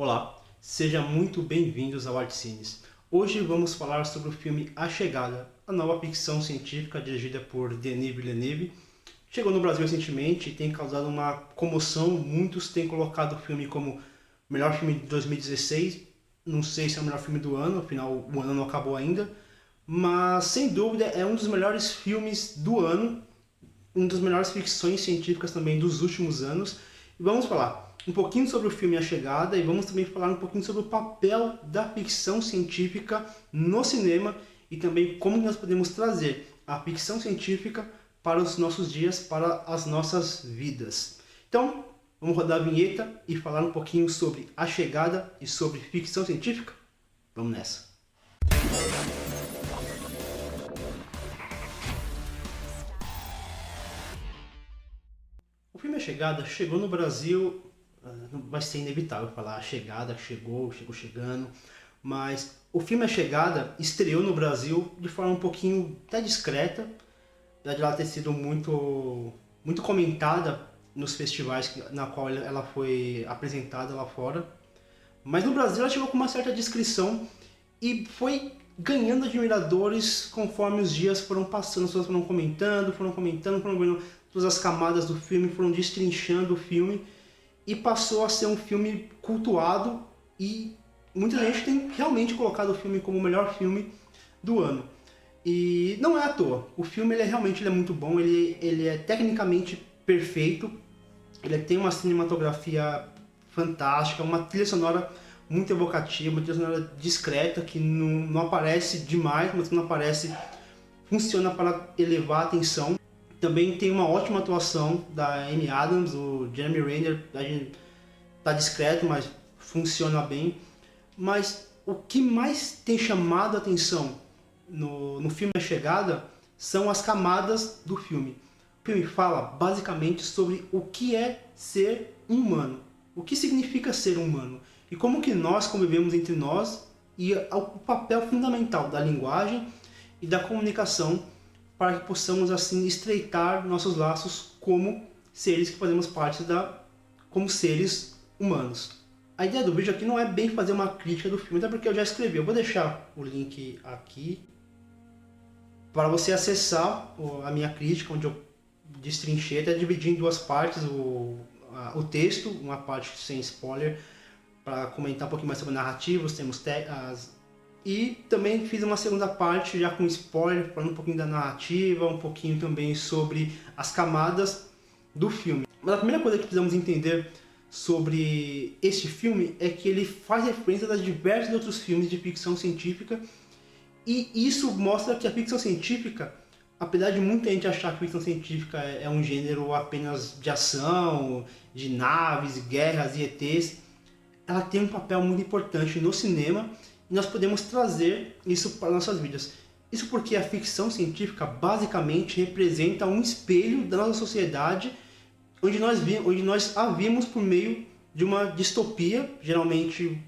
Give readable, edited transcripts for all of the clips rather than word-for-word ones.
Olá, sejam muito bem-vindos ao ArtCines. Hoje vamos falar sobre o filme A Chegada, a nova ficção científica dirigida por Denis Villeneuve. Chegou no Brasil recentemente e tem causado uma comoção. Muitos têm colocado o filme como o melhor filme de 2016. Não sei se é o melhor filme do ano, afinal o ano não acabou ainda. Mas sem dúvida é um dos melhores filmes do ano, uma das melhores ficções científicas também dos últimos anos. E vamos falar um pouquinho sobre o filme A Chegada e vamos também falar um pouquinho sobre o papel da ficção científica no cinema e também como nós podemos trazer a ficção científica para os nossos dias, para as nossas vidas. Então, vamos rodar a vinheta e falar um pouquinho sobre A Chegada e sobre ficção científica? Vamos nessa! O filme A Chegada chegou no Brasil. Vai ser inevitável falar A Chegada, chegou chegando, mas o filme A Chegada estreou no Brasil de forma um pouquinho até discreta, apesar de ela ter sido muito comentada nos festivais na qual ela foi apresentada lá fora, mas no Brasil ela chegou com uma certa discrição e foi ganhando admiradores conforme os dias foram passando. As pessoas foram comentando, foram vendo todas as camadas do filme, foram destrinchando o filme e passou a ser um filme cultuado e muita gente tem realmente colocado o filme como o melhor filme do ano. E não é à toa, o filme realmente é muito bom, ele é tecnicamente perfeito, ele tem uma cinematografia fantástica, uma trilha sonora muito evocativa, uma trilha sonora discreta que não aparece demais, mas não aparece, funciona para elevar a atenção. Também tem uma ótima atuação da Amy Adams, o Jeremy Renner, a gente tá discreto, mas funciona bem. Mas o que mais tem chamado a atenção no filme A Chegada são as camadas do filme. O filme fala basicamente sobre o que é ser humano, o que significa ser humano e como que nós convivemos entre nós e o papel fundamental da linguagem e da comunicação para que possamos assim estreitar nossos laços como seres que fazemos parte como seres humanos. A ideia do vídeo aqui não é bem fazer uma crítica do filme, até porque eu já escrevi. Eu vou deixar o link aqui para você acessar a minha crítica, onde eu destrinchei, até dividi em duas partes o texto, uma parte sem spoiler, para comentar um pouquinho mais sobre a narrativa, os termos e também fiz uma segunda parte já com spoiler, falando um pouquinho da narrativa, um pouquinho também sobre as camadas do filme. Mas a primeira coisa que precisamos entender sobre este filme é que ele faz referência a diversos outros filmes de ficção científica, e isso mostra que a ficção científica, apesar de muita gente achar que ficção científica é um gênero apenas de ação, de naves, guerras e ETs, ela tem um papel muito importante no cinema. E nós podemos trazer isso para nossas vidas. Isso porque a ficção científica basicamente representa um espelho da nossa sociedade, onde nós a vimos por meio de uma distopia, geralmente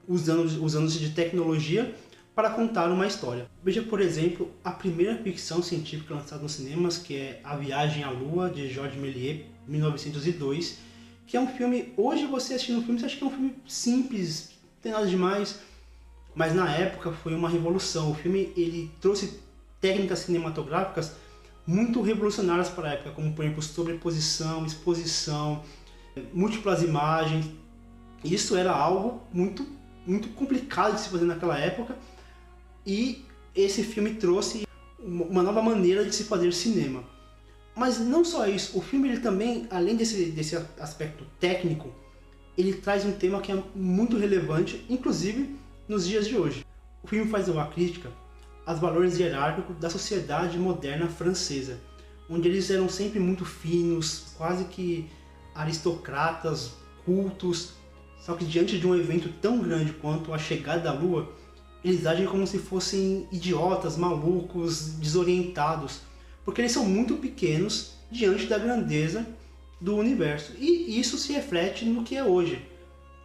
usando-se de tecnologia para contar uma história. Veja, por exemplo, a primeira ficção científica lançada nos cinemas, que é A Viagem à Lua, de Georges Méliès, 1902, que é um filme, hoje você assistindo um filme, você acha que é um filme simples, não tem nada demais, mas na época foi uma revolução. O filme ele trouxe técnicas cinematográficas muito revolucionárias para a época, como por exemplo sobreposição, exposição, múltiplas imagens. Isso era algo muito complicado de se fazer naquela época, e esse filme trouxe uma nova maneira de se fazer cinema. Mas não só isso, o filme ele também, além desse aspecto técnico, ele traz um tema que é muito relevante, inclusive nos dias de hoje. O filme faz uma crítica aos valores hierárquicos da sociedade moderna francesa, onde eles eram sempre muito finos, quase que aristocratas, cultos, só que diante de um evento tão grande quanto a chegada da Lua, eles agem como se fossem idiotas, malucos, desorientados, porque eles são muito pequenos diante da grandeza do universo. E isso se reflete no que é hoje.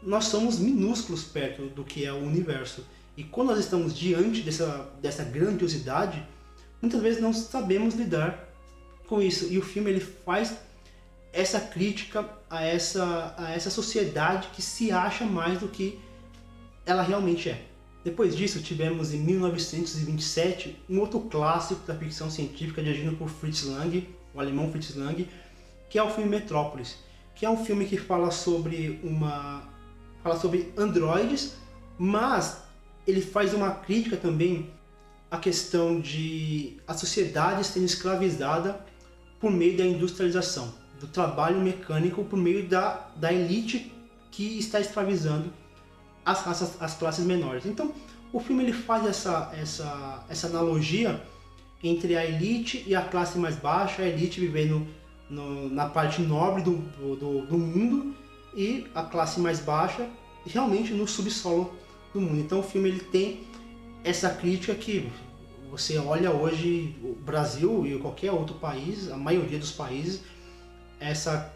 Nós somos minúsculos perto do que é o universo. E quando nós estamos diante dessa grandiosidade, muitas vezes não sabemos lidar com isso. E o filme ele faz essa crítica a essa sociedade que se acha mais do que ela realmente é. Depois disso, tivemos em 1927 um outro clássico da ficção científica dirigido por Fritz Lang, o alemão Fritz Lang, que é o filme Metrópolis, que é um filme que fala sobre androides, mas ele faz uma crítica também à questão de a sociedade sendo escravizada por meio da industrialização, do trabalho mecânico, por meio da elite que está escravizando as classes menores. Então, o filme ele faz essa analogia entre a elite e a classe mais baixa, a elite vivendo na parte nobre do mundo e a classe mais baixa realmente no subsolo do mundo. Então o filme ele tem essa crítica que você olha hoje o Brasil e qualquer outro país, a maioria dos países, essa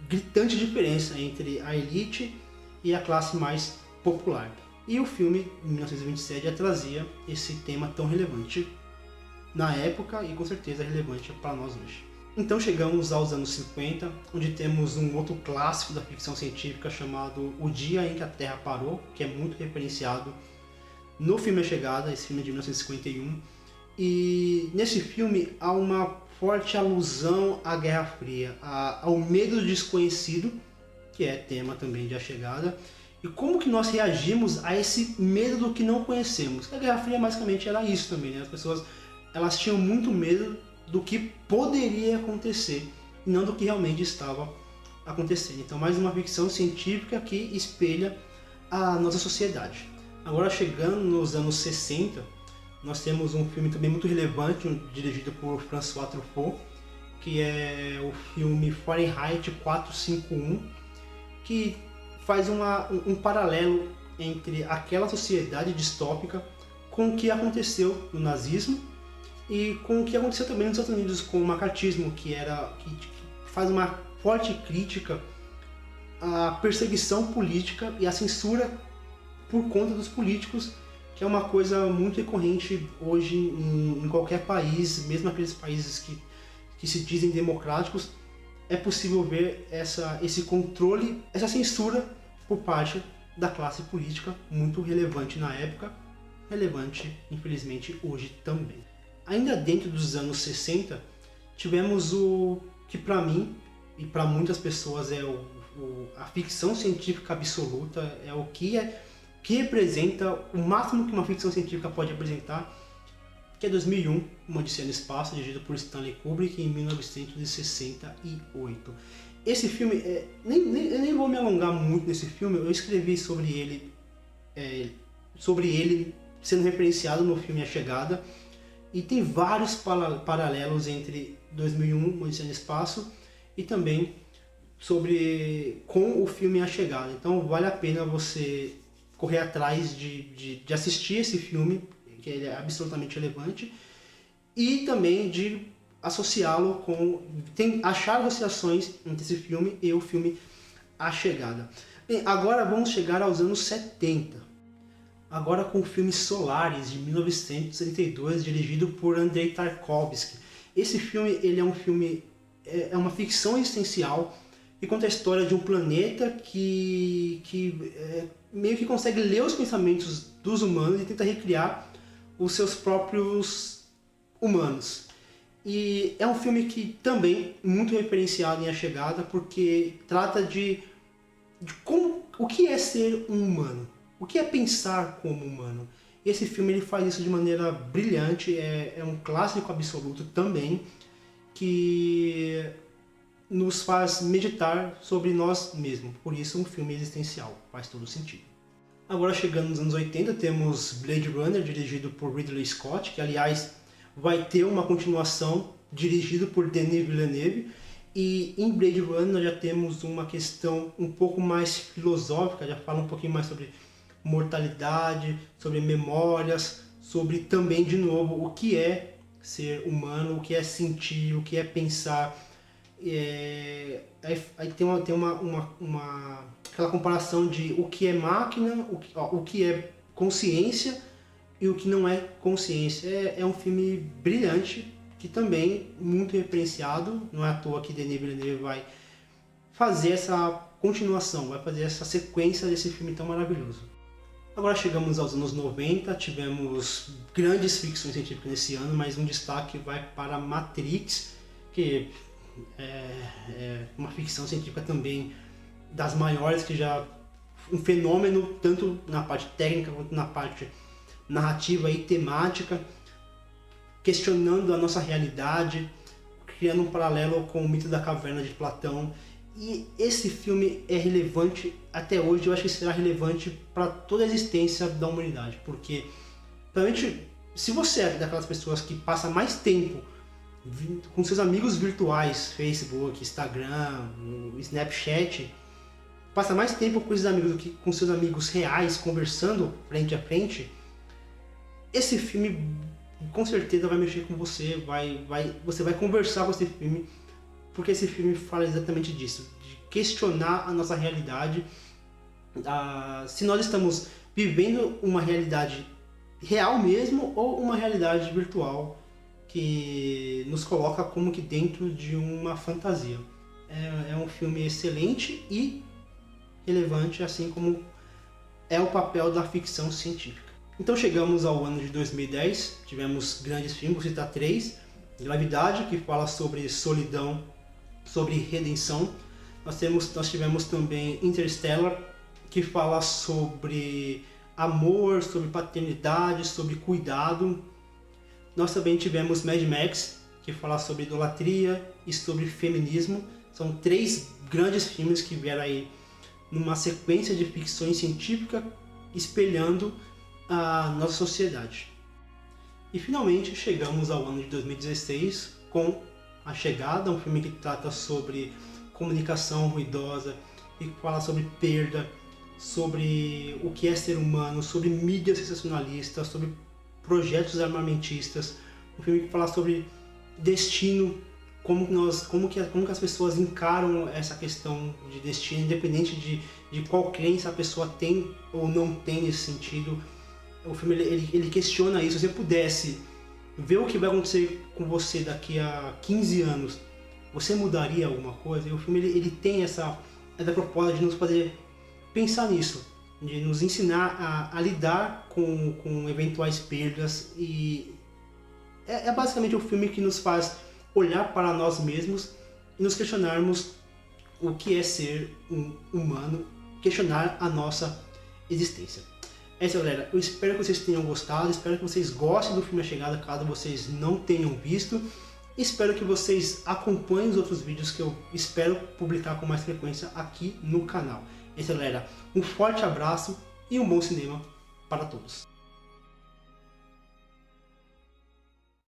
gritante diferença entre a elite e a classe mais popular. E o filme, em 1927, já trazia esse tema tão relevante na época e com certeza relevante para nós hoje. Então chegamos aos anos 50, onde temos um outro clássico da ficção científica chamado O Dia em que a Terra Parou, que é muito referenciado no filme A Chegada, esse filme é de 1951. E nesse filme há uma forte alusão à Guerra Fria, ao medo do desconhecido, que é tema também de A Chegada, e como que nós reagimos a esse medo do que não conhecemos. A Guerra Fria basicamente era isso também, né? As pessoas elas tinham muito medo do que poderia acontecer, e não do que realmente estava acontecendo. Então, mais uma ficção científica que espelha a nossa sociedade. Agora, chegando nos anos 60, nós temos um filme também muito relevante, dirigido por François Truffaut, que é o filme Fahrenheit 451, que faz um paralelo entre aquela sociedade distópica com o que aconteceu no nazismo e com o que aconteceu também nos Estados Unidos com o macartismo, que faz uma forte crítica à perseguição política e à censura por conta dos políticos, que é uma coisa muito recorrente hoje em qualquer país, mesmo aqueles países que se dizem democráticos. É possível ver esse controle, essa censura por parte da classe política, muito relevante na época, relevante infelizmente hoje também. Ainda dentro dos anos 60, tivemos o que para mim e para muitas pessoas é a ficção científica absoluta, é o que representa o máximo que uma ficção científica pode representar, que é 2001, Uma Odisseia no Espaço, dirigido por Stanley Kubrick em 1968. Esse filme, eu nem vou me alongar muito nesse filme, eu escrevi sobre ele sendo referenciado no filme A Chegada, e tem vários paralelos entre 2001, Uma Odisseia no Espaço, e também com o filme A Chegada. Então vale a pena você correr atrás de assistir esse filme, que ele é absolutamente relevante, e também de associá-lo achar associações entre esse filme e o filme A Chegada. Bem, agora vamos chegar aos anos 70. Agora com o filme Solaris, de 1972, dirigido por Andrei Tarkovsky. Esse filme ele é uma ficção existencial e conta a história de um planeta que meio que consegue ler os pensamentos dos humanos e tenta recriar os seus próprios humanos. E é um filme que também é muito referenciado em A Chegada, porque trata de o que é ser um humano, o que é pensar como humano. E esse filme ele faz isso de maneira brilhante, é um clássico absoluto também, que nos faz meditar sobre nós mesmos. Por isso, um filme existencial, faz todo sentido. Agora, chegando nos anos 80, temos Blade Runner, dirigido por Ridley Scott, que, aliás, vai ter uma continuação dirigido por Denis Villeneuve. E em Blade Runner nós já temos uma questão um pouco mais filosófica, já fala um pouquinho mais sobre mortalidade, sobre memórias, sobre também, de novo, o que é ser humano, o que é sentir, o que é pensar. Aí tem aquela comparação de o que é máquina, o que é consciência e o que não é consciência. É um filme brilhante, que também muito referenciado, não é à toa que Denis Villeneuve vai fazer essa continuação, vai fazer essa sequência desse filme tão maravilhoso. Agora chegamos aos anos 90, tivemos grandes ficções científicas nesse ano, mas um destaque vai para Matrix, que é uma ficção científica também das maiores, que já um fenômeno tanto na parte técnica quanto na parte narrativa e temática, questionando a nossa realidade, criando um paralelo com o mito da caverna de Platão. E esse filme é relevante até hoje, eu acho que será relevante para toda a existência da humanidade, porque realmente, se você é daquelas pessoas que passa mais tempo com seus amigos virtuais, Facebook, Instagram, Snapchat, passa mais tempo com esses amigos do que com seus amigos reais, conversando frente a frente, esse filme com certeza vai mexer com você, você vai conversar com esse filme, porque esse filme fala exatamente disso, de questionar a nossa realidade, se nós estamos vivendo uma realidade real mesmo ou uma realidade virtual que nos coloca como que dentro de uma fantasia. É um filme excelente e relevante, assim como é o papel da ficção científica. Então chegamos ao ano de 2010, tivemos grandes filmes, vou citar 3. Gravidade, que fala sobre solidão, sobre redenção. Nós tivemos também Interstellar, que fala sobre amor, sobre paternidade, sobre cuidado. Nós também tivemos Mad Max, que fala sobre idolatria e sobre feminismo. São 3 grandes filmes que vieram aí numa sequência de ficções científicas espelhando a nossa sociedade. E finalmente chegamos ao ano de 2016 com A Chegada, um filme que trata sobre comunicação ruidosa e fala sobre perda, sobre o que é ser humano, sobre mídia sensacionalista, sobre projetos armamentistas, um filme que fala sobre destino, como que as pessoas encaram essa questão de destino, independente de qual crença a pessoa tem ou não tem nesse sentido. O filme ele questiona isso. Se você pudesse ver o que vai acontecer com você daqui a 15 anos, você mudaria alguma coisa? E o filme ele tem essa proposta de nos fazer pensar nisso, de nos ensinar a lidar com eventuais perdas. E é basicamente o filme que nos faz olhar para nós mesmos e nos questionarmos o que é ser um humano, questionar a nossa existência. É isso, galera. Eu espero que vocês tenham gostado, espero que vocês gostem do filme A Chegada, caso vocês não tenham visto. Espero que vocês acompanhem os outros vídeos que eu espero publicar com mais frequência aqui no canal. É isso, galera. Um forte abraço e um bom cinema para todos.